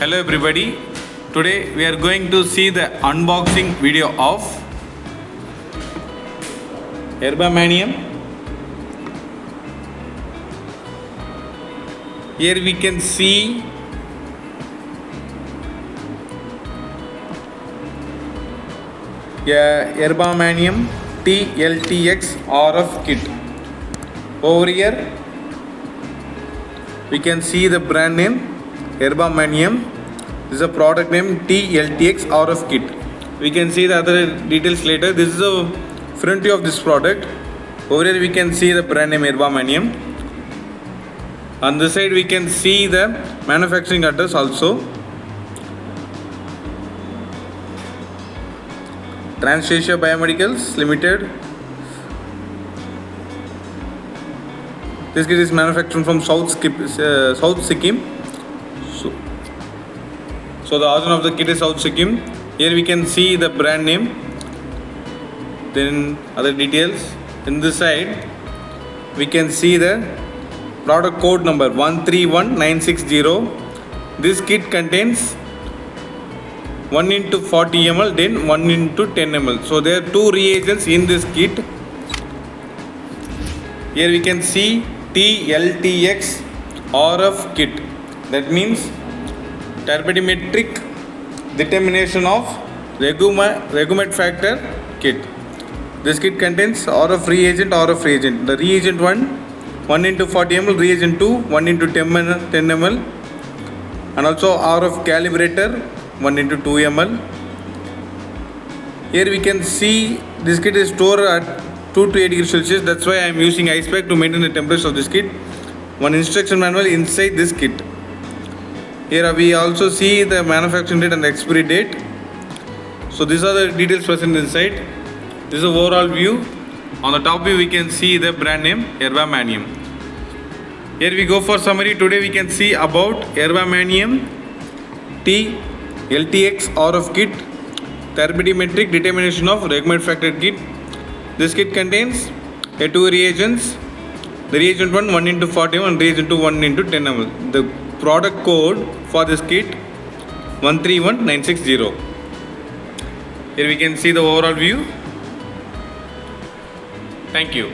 Hello everybody. Today we are going to see the unboxing video of Erba Mannheim. Here we can see Erba Mannheim TLTX RF kit. Over here we can see the brand name Erba Mannheim. This is a product name T-LTX RF kit. We can see the other details later. This is the front view of this product. Over here we can see the brand name Erba Mannheim. On this side we can see the manufacturing address also. Transasia Biomedicals Limited. This kit is manufactured from South Sikkim. So the origin of the kit is South Sikkim. Here we can see the brand name. Then other details. In this side we can see the product code number 131960. This kit contains 1 into 40 ml, then 1 into 10 ml. So there are two reagents in this kit. Here we can see TLTX RF kit. That means turbidimetric determination of Rheumatoid Factor kit. This kit contains RF reagent. The reagent 1 into 40 ml, reagent 2 1 into 10 ml, and also RF calibrator 1 into 2 ml. Here we can see this kit is stored at 2 to 8 degrees Celsius. That's why I am using ice pack to maintain the temperature of this kit. One instruction manual inside this kit. Here we also see the manufacturing date and the expiry date. So these are the details present inside. This is the overall view. On the top view we can see the brand name Erba Mannheim. Here we go for summary. Today we can see about Erba Mannheim T-LTX RF kit, turbidimetric determination of Rheumatoid Factor kit. This kit contains two reagents. The reagent 1 into 40 ml, and reagent 2 1 into 10 ml. The product code for this kit 131960. Here we can see the overall view. Thank you.